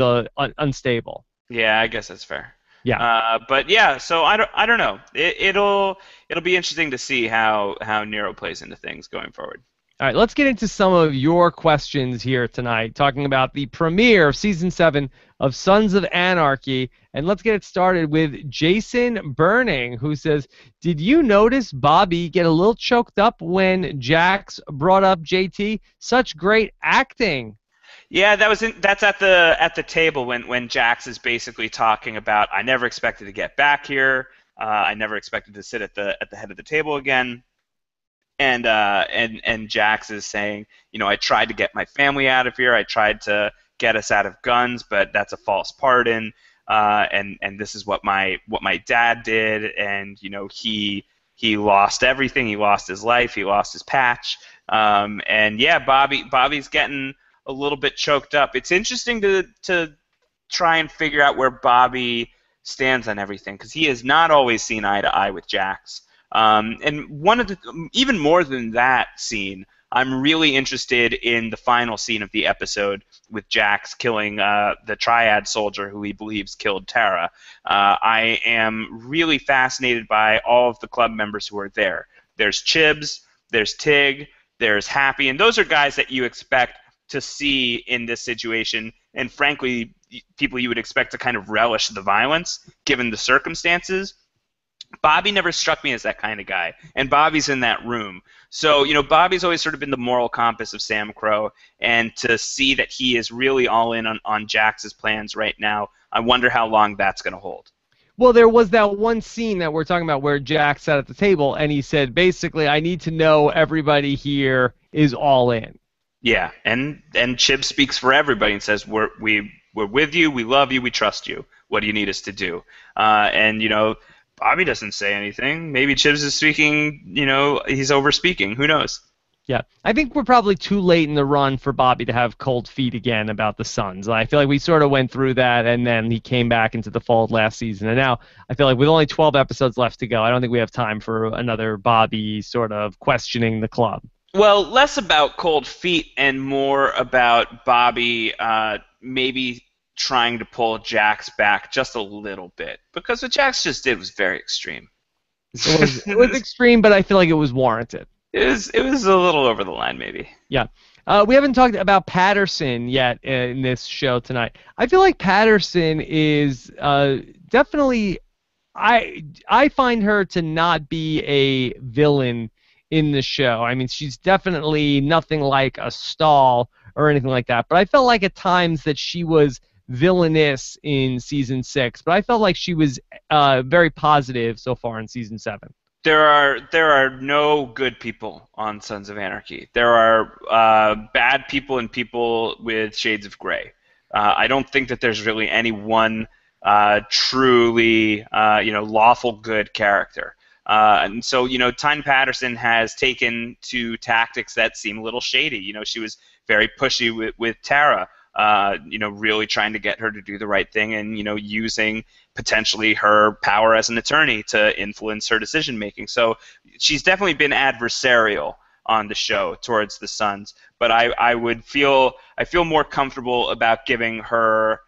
unstable. Yeah, I guess that's fair. Yeah. But yeah, so I don't know. It'll be interesting to see how Nero plays into things going forward. All right, let's get into some of your questions here tonight, talking about the premiere of Season 7 of Sons of Anarchy. And let's get it started with Jason Burning, who says, did you notice Bobby get a little choked up when Jax brought up JT? Such great acting. Yeah, that's at the table when Jax is basically talking about, I never expected to get back here. I never expected to sit at the head of the table again. And Jax is saying, I tried to get my family out of here. I tried to get us out of guns, but that's a false pardon. And this is what my dad did. And he lost everything. He lost his life. He lost his patch. And yeah, Bobby's getting a little bit choked up. It's interesting to try and figure out where Bobby stands on everything, because he has not always seen eye to eye with Jax. And even more than that scene, I'm really interested in the final scene of the episode with Jax killing the Triad soldier who he believes killed Tara. I am really fascinated by all of the club members who are there. There's Chibs, there's Tig, there's Happy, and those are guys that you expect to see in this situation, and frankly, people you would expect to kind of relish the violence given the circumstances. Bobby never struck me as that kind of guy, and Bobby's in that room. So, Bobby's always sort of been the moral compass of Sam Crow, and to see that he is really all in on Jax's plans right now, I wonder how long that's going to hold. Well, there was that one scene that we're talking about where Jax sat at the table, and he said, basically, I need to know everybody here is all in. Yeah, and Chib speaks for everybody and says, we're with you, we love you, we trust you. What do you need us to do? And Bobby doesn't say anything. Maybe Chibs is speaking, he's over speaking. Who knows? Yeah, I think we're probably too late in the run for Bobby to have cold feet again about the Suns. I feel like we sort of went through that, and then he came back into the fold last season. And now I feel like with only 12 episodes left to go, I don't think we have time for another Bobby sort of questioning the club. Well, less about cold feet and more about Bobby maybe trying to pull Jax back just a little bit, because what Jax just did was very extreme. It was extreme, but I feel like it was warranted. It was a little over the line, maybe. Yeah. We haven't talked about Patterson yet in this show tonight. I feel like Patterson is definitely, I find her to not be a villain in the show. I mean, she's definitely nothing like a Stall or anything like that, but I felt like at times that she was villainous in Season 6, but I felt like she was very positive so far in Season 7. There are no good people on Sons of Anarchy. There are bad people and people with shades of gray. I don't think that there's really any one truly lawful good character. And so, Tyne Patterson has taken to tactics that seem a little shady. She was very pushy with Tara, really trying to get her to do the right thing and, using potentially her power as an attorney to influence her decision making. So she's definitely been adversarial on the show towards the Suns. But I feel more comfortable about giving her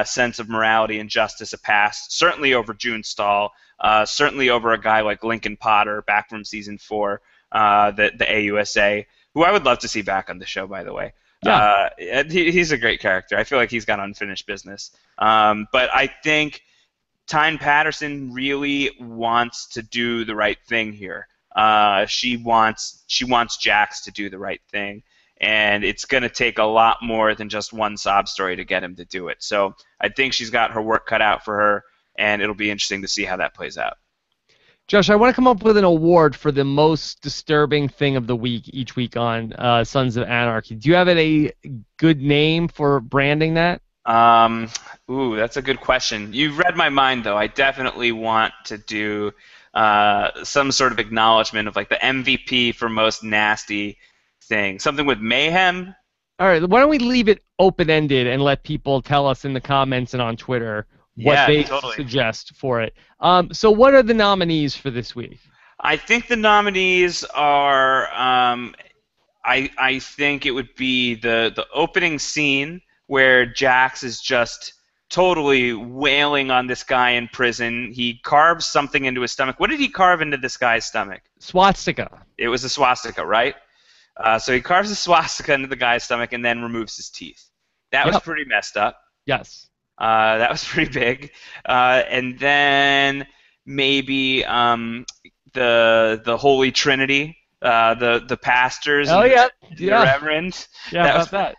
sense of morality and justice a pass, certainly over June Stahl, certainly over a guy like Lincoln Potter back from Season 4, the AUSA, who I would love to see back on the show, by the way. Yeah. He's a great character. I feel like he's got unfinished business. But I think Tyne Patterson really wants to do the right thing here. She wants Jax to do the right thing. And it's going to take a lot more than just one sob story to get him to do it. So I think she's got her work cut out for her, and it'll be interesting to see how that plays out. Josh, I want to come up with an award for the most disturbing thing of the week each week on Sons of Anarchy. Do you have a good name for branding that? That's a good question. You've read my mind, though. I definitely want to do some sort of acknowledgement of like the MVP for most nasty thing. Something with mayhem. All right, why don't we leave it open-ended and let people tell us in the comments and on Twitter what Yeah, they totally. suggest for it. So what are the nominees for this week? I think the nominees are. I think it would be the opening scene where Jax is just totally wailing on this guy in prison. He carves something into his stomach. What did he carve into this guy's stomach? Swastika. It was a swastika, right? So he carves a swastika into the guy's stomach and then removes his teeth. That was pretty messed up. Yes. That was pretty big. And then maybe the Holy Trinity, the pastors, Oh, and yeah. the Reverend. Yeah,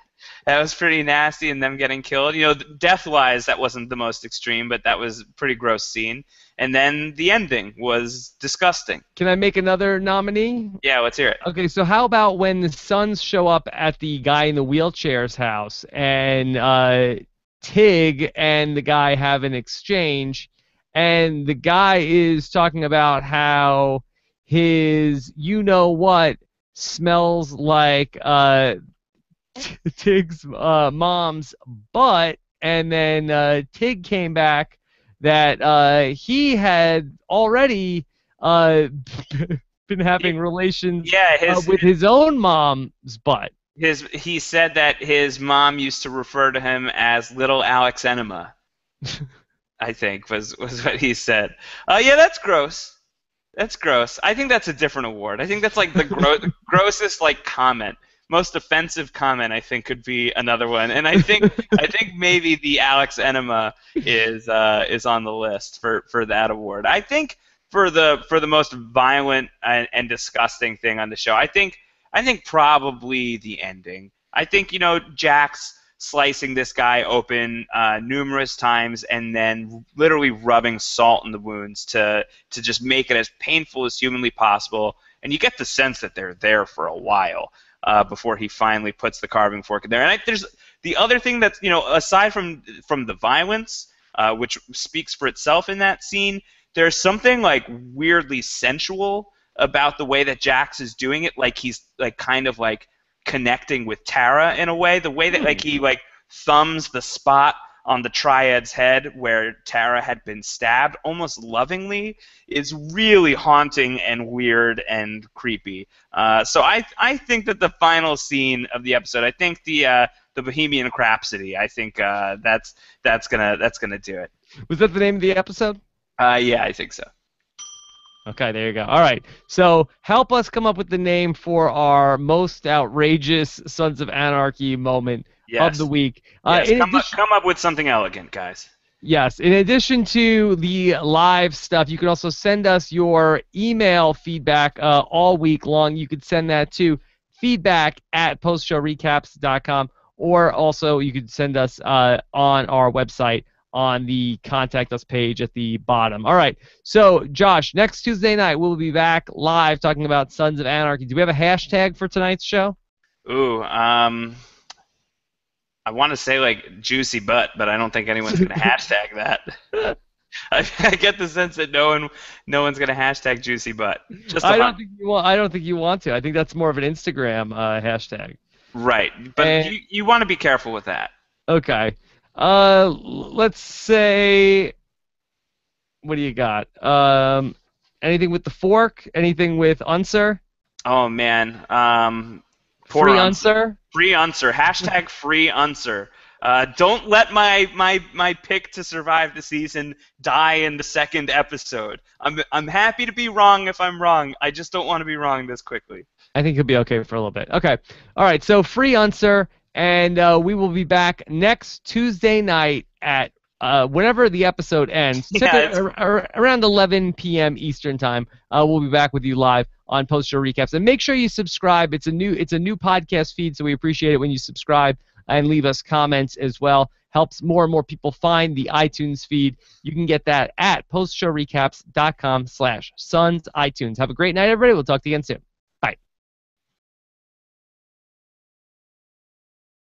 That was pretty nasty, and them getting killed. You know, death-wise, that wasn't the most extreme, but that was a pretty gross scene. And then the ending was disgusting. Can I make another nominee? Yeah, let's hear it. Okay, so how about when the Sons show up at the guy in the wheelchair's house, and Tig and the guy have an exchange, and the guy is talking about how his you-know-what smells like Tig's mom's butt, and then Tig came back that he had already been having relations with his own mom's butt. He said that his mom used to refer to him as Little Alex Enema. I think was what he said. Yeah, that's gross. That's gross. I think that's a different award. I think that's like the grossest like comment. Most offensive comment, I think, could be another one, and I think maybe the Alex Enema is on the list for that award. I think for the most violent and disgusting thing on the show, I think probably the ending. I think Jax slicing this guy open numerous times and then literally rubbing salt in the wounds to just make it as painful as humanly possible, and you get the sense that they're there for a while. Before he finally puts the carving fork in there. And there's the other thing that's, aside from the violence, which speaks for itself in that scene, there's something like weirdly sensual about the way that Jax is doing it. Like he's like kind of like connecting with Tara in a way. The way that like he like thumbs the spot on the Triad's head where Tara had been stabbed almost lovingly is really haunting and weird and creepy. So I think that the final scene of the episode, I think the Bohemian Rhapsody, I think that's gonna do it. Was that the name of the episode? Yeah, I think so. Okay, there you go. All right, so help us come up with the name for our most outrageous Sons of Anarchy moment of the week. Yes, come up with something elegant, guys. Yes. In addition to the live stuff, you can also send us your email feedback all week long. You could send that to feedback@postshowrecaps.com, or also you could send us on our website on the Contact Us page at the bottom. All right. So, Josh, next Tuesday night, we'll be back live talking about Sons of Anarchy. Do we have a hashtag for tonight's show? Ooh, I want to say like juicy butt, but I don't think anyone's going to hashtag that. I get the sense that no one's going to hashtag juicy butt. I don't think you want to. I think that's more of an Instagram hashtag. Right, but you want to be careful with that. Okay. Let's say, what do you got? Anything with the fork? Anything with Unser? Oh man. Free Unser? Free Unser. Hashtag free Unser. Don't let my pick to survive the season die in the second episode. I'm happy to be wrong if I'm wrong. I just don't want to be wrong this quickly. I think he'll be okay for a little bit. Okay. All right. So free Unser, and we will be back next Tuesday night at whenever the episode ends, around 11 p.m. Eastern time. We'll be back with you live on Post Show Recaps, and make sure you subscribe. It's a new podcast feed, so we appreciate it when you subscribe and leave us comments as well. Helps more and more people find the iTunes feed. You can get that at postshowrecaps.com/sons iTunes. Have a great night, everybody. We'll talk to you again soon.